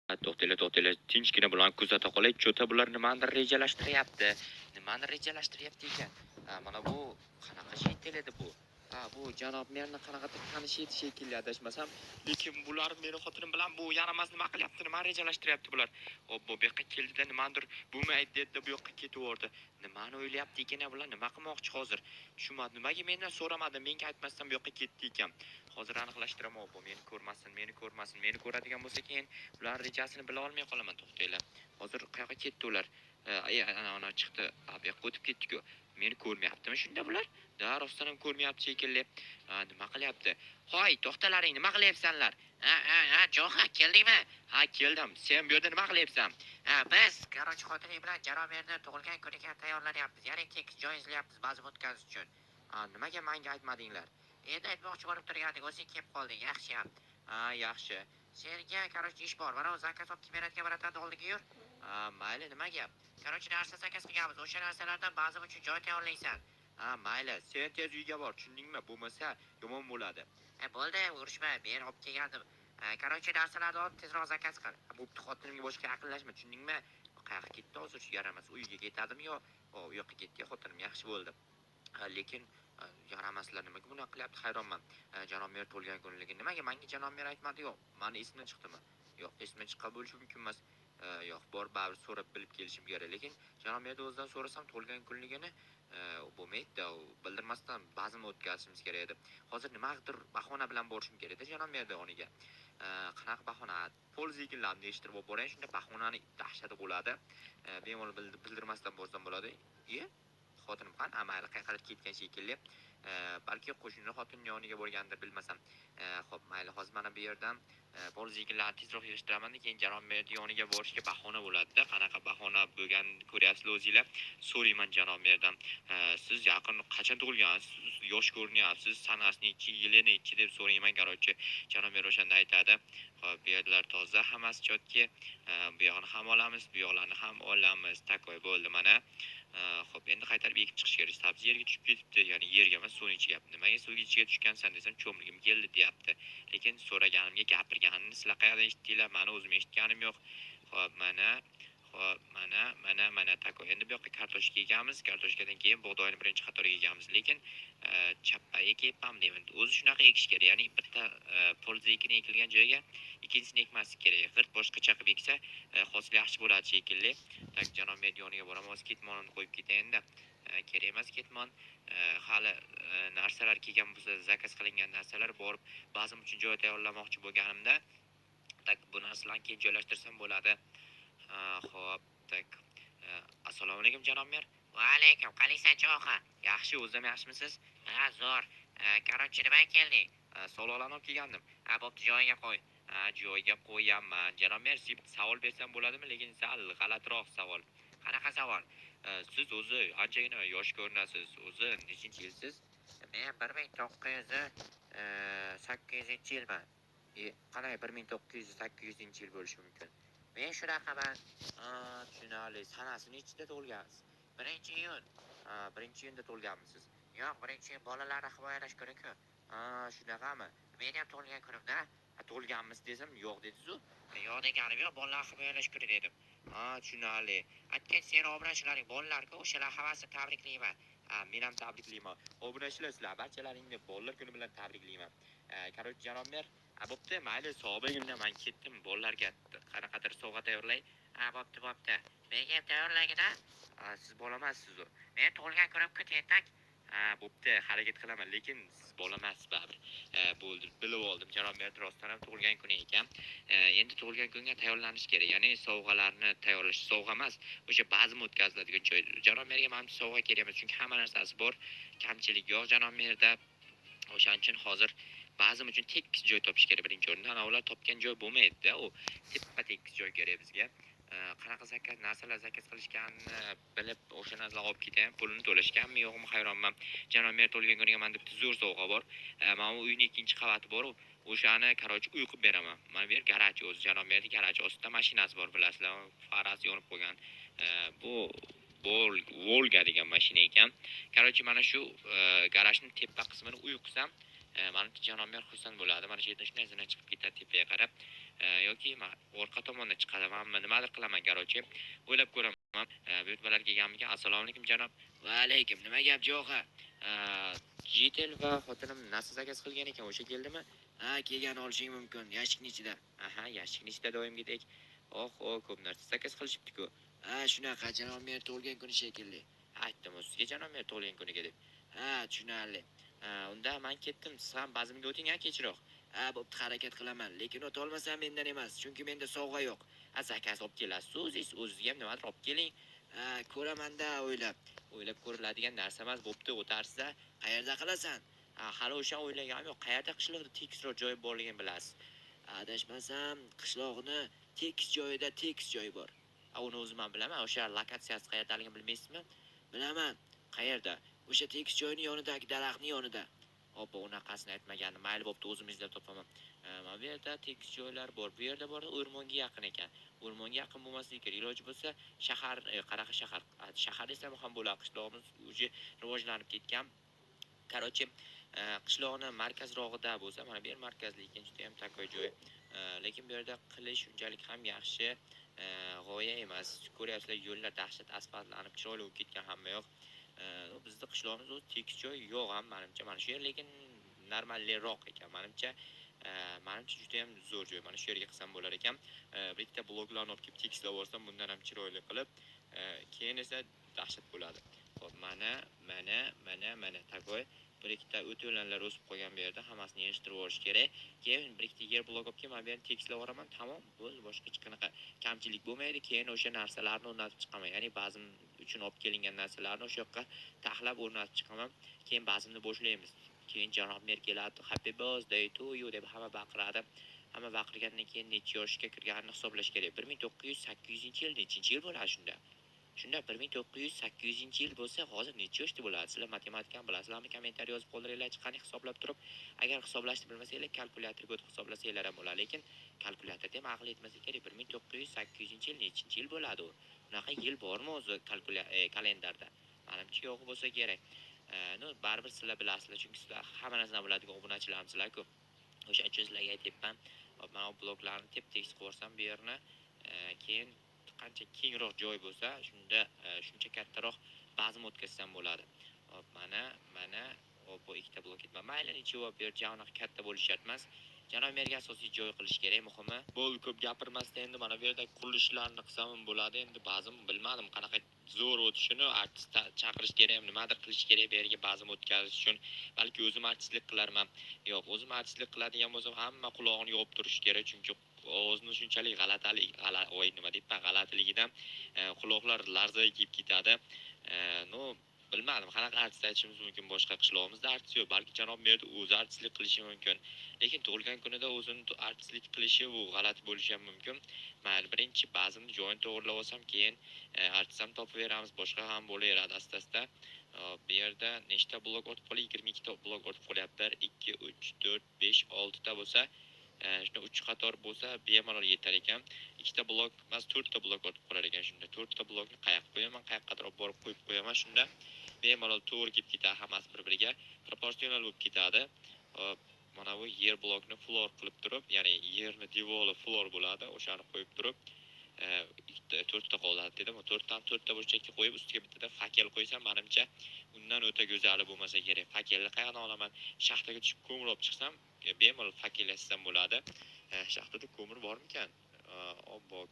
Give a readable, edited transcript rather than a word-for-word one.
To'xtanglar, tinchgina bularni kuzata qolay. Cho'ta bular nimani rejalashtiryapti? Nimani rejalashtiryapti ekan? Mana bu qanaqa shekil edi bu? Bu janob merni qanaqadir tanish edi shekilli adashmasam, lekin bular meni xotinim bilan bu yaramas nima qilyapti, nima rejalashtiryapti bular? Hop, bu yoqqa keldida nimadir bo'lmaydi dedi, bu yoqqa ketaverdi. Nimani o'ylayapti ekan bular? Nima qilmoqchi hozir? Tushunmadim. Nimaga mendan so'ramadi? Menga aytmasdan bu yoqqa ketdi ekan. Hozir aniqlashtiraman, bu meni ko'rmasin. Meni ko'radigan bo'lsa keyin ular rejasini bila olmay qolaman. To'xtanglar. Hozir qayoqqa ketdi ular? Ana chiqdi. Bu yoqqa o'tib ketdi-ku. Meni ko'rmayaptimi shunda bular? Da rostdan ham ko'rmayapti shekilli. Nima qilyapti? Hoy, to'xtalaring, nima qilyapsanlar? Jo'xa, keldingmi? Keldim. Sen bu yerda nima qilyapsan? Biz qarochi xotini bilan Jaromerni tug'ilgan kuniga tayyorlanyapmiz. Ya'ni tekis joy izlayapmiz bazm o'tkazish uchun. Nimaga menga aytmadinglar? Endi aytmoqchi bo'lib turgandik, o'zing kelib qolding. Yaxshi ham. Yaxshi. Senga qarochi ish bor. Mana zakaz olib kelmayotgan baratani oldiga yur. Mayli, nima gap? Qarochi narsa zakaz qilganmiz. O'sha narsalardan bazm uchun joy tayyorlaysan. Mayli, sen tez uyga bor, tushundingmi? Bo'lmasa yomon bo'ladi. Bo'ldi, urushma, men olib kelgandim. Qarochi narsalarni olib tezroq zakaz qil. Bo'pti, xotinimga boshqa yaqinlashma, tushundingmi? Qayerga ketdi hozir shu yaramas? Uyiga ketadimi yo u yoqqa ketdi, xotinim yaxshi bo'ldi. Lekin yaramaslar nimaga bunaqa qilyapti, hayronman. Janob mer to'lgan kunligi nimaga menga janob mer aytmadi? Yo'q, meni esimdan chiqdimi? Yo'q, esimdan chiqqan bo'lishi mumkin emas. Yo'q, bor baribir so'rab bilib kelishim kerak. Lekin janob merdan o'zidan so'rasam to'lgan kunligini bo'lmaydi-da, bildirmasdan bazm o'tkazishimiz kerak edi. Hozir nimadir bahona bilan borishim kerak-da janob merda yoniga. Qanaqa bahona? Polzikinlarni eshittirib olib boray, shunda bahonani dahshati bo'ladi. Bemalol bildirmasdan borsam bo'ladi. Xotinim qani? Mayli, qayerga ketgan shekilli. Balki qo'shni xotinning yoniga borgandir, bilmasam. Xo'p, mayli, hozir mana bu yerdan polzikinlarni tezroq yig'ishtiraman, keyin janob merning yoniga borishga bahona bo'ladi-da. Qanaqa bahona bo'lgan ko'ryapsizlar o'zingizlar. So'rayman janob merdan. Siz yaqin qachon tug'ilgansiz? Yosh ko'rinyapsiz. Sanasi nechi, yili nechi deb so'rayman. Qarochi janob mer o'shanda aytadi. Xo'p, bu yerlar toza, hammasi chotki. Bu yoqni ham olamiz, bu yoqlarni ham olamiz. Takoy bo'ldi mana. Xo'p, endi qaytarib ekib chiqish kerak. Sabzi yerga tushib ketibdi, ya'ni yerga emas, suvning ichiga. Nimaga suvga ichiga tushgansan desam, cho'mligim keldi deyapti. Lekin so'raganimga, gapirganimni sizlar qayerdan eshitdinglar? Meni o'zim eshitganim yo'q. Xo'p, mana tako. Endi bu yoqqa kartoshka ekamiz. Kartoshkadan keyin bug'doyni birinchi qatoriga ekamiz. Lekin chappaga ekibman deyman. O'zi shunaqa ekish kerak. Ya'ni bitta polza ekini ekilgan joyga ikkinchisini ekmaslik kerak. G'irt boshqacha qilib eksa, hosil yaxshi bo'ladi shekilli. Tak janob mer yoniga boraman, ketmonini qo'yib ketayinda. Kerak emas ketmon. Hali narsalar kelgan bo'lsa, zakaz qilingan narsalar borib, ba'zim uchun joy tayyorlamoqchi bo'lganimda, tak bu narsalarni keyin joylashtirsam bo'ladi. Xo'p, tak. Assalomu alaykum janob mer. Va alaykum, qalaysan cho'xa? Yaxshi, o'zim yaxshimisiz? Zo'r. Qarochi nima kelding? Soloqlarni olib kelgandim. Bo'pti, joyiga qo'y. Joyiga qo'yaman. Janob mer, savol bersam bo'ladimi? Lekin sal g'alatiroq savol. Qanaqa savol? Siz o'zi anchagina yosh ko'rinasiz. O'zi nechinchi yilsiz? Men 1908-yilman. Qalay 1900-800-yil bo'lishi mumkin. Men shunaqaman. Tushunarli. Sanasi nechida tug'ilgansiz? 1-iyun. 1-iyunda tug'ilganmisiz? Yo'q, 1-iyun bolalarni himoyalash kuni-ku. Shunaqami? Men ham tug'ilgan kunimda tug'ilganmiz desam, yo'q dediz-ku. Yo'q deganim yo'q, bolalarni himoyalash kuni dedim. Tushunarli. Aytgan sen obunachilaring bolalar-ku, o'shalar hammasi tabriklayman. Men ham tabriklayman. Obunachilar sizlar barchalaringni bolalar kuni bilan tabriklayman. Qarochi janob mer, bo'pti, mayli, sog' bo'linglar, men ketdim. Bolalarga qanaqadir sovg'a tayyorlay. Bo'pti. Menga ham tayyorlagin-a? Siz bola emassiz-ku. Men tug'ilgan kunim-ku tentak. Bo'pti, harakat qilaman, lekin siz bola emassiz baribir. Bo'ldi, bilib oldim. Janob mer rostdan ham tug'ilgan kuni ekan. Endi tug'ilgan kunga tayyorlanish kerak. Ya'ni sovg'alarni tayyorlash, sovg'a emas, o'sha bazm o'tkaziladigan joy. Janob merga mana sovg'a kerak emas, chunki hamma narsasi bor. Kamchilik yo'q janob merda. O'shaning uchun hozir bazm uchun tekis joy topish kerak birinchi o'rinda. Ana ular topgan joy bo'lmaydi-da, u teppa tekis joy kerak bizga. Qanaqa narsalar zakaz qilishganini bilib, o'sha narsalarni olib ketayam, pulini to'lashganmi yo'qmi hayronman. Janob mer to'lgan kuniga menda bitta zo'r sovg'a bor. Mana bu uyning ikkinchi qavati bor, o'shani qarochi uy qilib beraman. Mana bu yer garaj, o'zi janob merning garaji, ostida mashinasi bor, bilasizlar, farasi yonib qo'ygan. Bu Volga degan mashina ekan. Qarochi mana shu garajning tepa qismini uy qilsam, mana janob mer xursand bo'ladi. Mana shu yerdan shunday zina chiqib ketadi tepaga qarab. yoki orqa tomondan chiqamanmi, nimadir qilaman, короче. O'ylab ko'raman. Buyurtmalar kelganmikan? Assalomu alaykum janob. Va alaykum. Nima gap, Jo'xa? Jitel va xotinim narsa zakaz qilgan ekan, o'sha keldimi? Ha, kelgan olishing mumkin, yashikning ichida. Aha, yashikning ichida doimgidek. Oh, ko'p narsa zakaz qilishibdi-ku. Ha, shunaqa, janob mer tug'ilgan kuni shekilli. Aytdim sizga janob mer tug'ilgan kuniga deb. Ha, tushunarli. Unda men ketdim. Siz ham bazmga o'ting, kechroq. Ha, bo'pti, harakat qilaman, lekin o'tolmasam mendan emas, chunki menda sovg'a yo'q. Zakaz olib kelasiz, o'zingizga ham nimadir olib keling. Ko'ramanda o'ylab ko'riladigan narsa emas, bo'pti, o'tarsiz. Qayerda qilasan? Hali o'sha o'ylaganim yo'q. Qayerda qishloqda tekisroq joy borligini bilasiz. Adashmasam, qishloqni tekis joyida tekis joy bor. Uni o'zim ham bilaman. O'sha lokatsiyasi qayerdaligini bilmaysizmi? Bilaman. Qayerda? O'sha tekis joyning yonidagi daraxtning yonida. Hoppa, unaqasini aytmagandim. Mayli, bo'pti, o'zim izlab topaman. Mana bu yerda tekis joylar bor. Bu yerda bor, o'rmonga yaqin ekan. O'rmonga yaqin bo'lmasligi kerak. Iloji bo'lsa, shahar, qanaqa shahar? Shahar desam ham bo'ladi. Qishloqimiz уже rivojlanib ketgan. Короче, qishloqni markazrog'ida bo'lsa, mana bu yer markaz, lekin juda ham takoy joy. Lekin bu yerda qilish shunchalik ham yaxshi g'oya emas. Ko'ryapsizlar, yo'llar dahshat asfaltlanib, chiroyli bo'lib ketgan hamma yoq. Bizda qishloqimiz o'z tekis joy yo'q ham menimcha. Mana shu yer lekin normalroq ekan menimcha. Menimcha juda ham zo'r joy. Mana shu yerga qilsam bo'lar ekan. Bir ikkita bloklarni olib kelib tekislab olsam, bundan ham chiroyli qilib, keyin esa dahshat bo'ladi. Xo'p, mana takoy bir ikkita o'to'lanlar o'sib qolgan bu yerda, hammasini yig'ishtirib olish kerak. Keyin bir ikkita yer blok olib kelib, men bu yerni tekislab yuboraman, tamom, bo'ldi, boshqa hech qanaqa kamchilik bo'lmaydi. Keyin o'sha narsalarni o'rnatib chiqaman. Ya'ni bazm uchun olib kelingan narsalarni o'sha yoqqa taxlab o'rnatib chiqaman. Keyin bazmni boshlaymiz. Keyin janob mer keladi, happy birthday to you deb hamma baqiradi. Hamma baqirgandan keyin necha yoshga kirganini hisoblash kerak. 1908-yil nechinchi yil bo'ladi shunda? Shunda 1908-yil bo'lsa, hozir necha yoshda bo'ladi? Sizlar matematikani bilasizlarmi? Kommentariy yozib qoldiringlar, chiqani hisoblab turib. Agar hisoblashni bilmasanglar, kalkulyatorga o'tib hisoblasanglar ham bo'ladi, lekin kalkulyatorda ham aql yetmasa kerak. 1908-yil nechinchi yil bo'ladi u? Bunaqa yil bormi o'zi kalendarda? Menimcha yo'q bo'lsa kerak. Baribir sizlar bilasizlar, chunki sizlar hamma narsani biladigan obunachilarimsizlar-ku. O'sha uchun sizlarga aytyapman. Mana bu bloklarni tep-tekis qilib yuborsam bu yerni, keyin qancha kengroq joy bo'lsa, shunda shuncha kattaroq bazm o'tkazsam bo'ladi. Hop, mana bu ikkita blok ketma. Mayli, nechivo bu yer javnoq katta bo'lish shart emas. Janob merga asosiy joy qilish kerak, muhimi. Bo'ldi, ko'p gapirmasdan endi mana bu yerda qurilishlarni qilsam bo'ladi. Endi bazm bilmadim qanaqa zo'r o'tishini, artist chaqirish kerak, nimadir qilish kerak bu yerga bazm o'tkazish uchun. Balki o'zim artistlik qilarman. Yo'q, o'zim artistlik qiladigan bo'lsam, hamma quloqini yopib turish kerak, chunki ovozni shunchalik g'alatiligidan quloqlar larzaga kelib ketadi. Bilmadim, qanaqa artist aytishimiz mumkin. Boshqa qishlog'imizda artist yo'q, balki janob merda o'zi artistlik qilishi mumkin. Lekin tug'ilgan kunida o'zini artistlik qilishi bu g'alati bo'lishi ham mumkin. Mayli, birinchi ba'zini joyini to'g'rilab olsam, keyin artist ham topib beramiz, boshqa ham bo'laveradi asta-asta. Bu yerda nechta blok o'tib qoldi? 22 ta blok o'tib qolyapti. 1 2 3 4 5 6 ta bo'lsa, shunda 3 qator bo'lsa bemalol yetar ekan. 2 ta blok emas, 4 ta blok o'tib qolar ekan. Shunda 4 ta blokni qayoqqa qo'yaman, qayoqqa olib borib qo'yib qo'yaman. Shunda bemalol to'g'ri kelib ketadi, hammasi bir-biriga proporsional bo'lib ketadi. Mana bu yer blokni floor qilib turib, ya'ni yerni devori floor bo'ladi, o'shani qo'yib turib, 4 ta qoladi dedim. 4 ta burchakka qo'yib, ustiga bittada fakel qo'ysam, menimcha undan o'ta go'zali bo'lmasa kerak. Fakelni qayerdan olaman? Shaxtaga tushib ko'mir olib chiqsam, bemalol fakel yassam bo'ladi. Shaxtada ko'mir bormikan?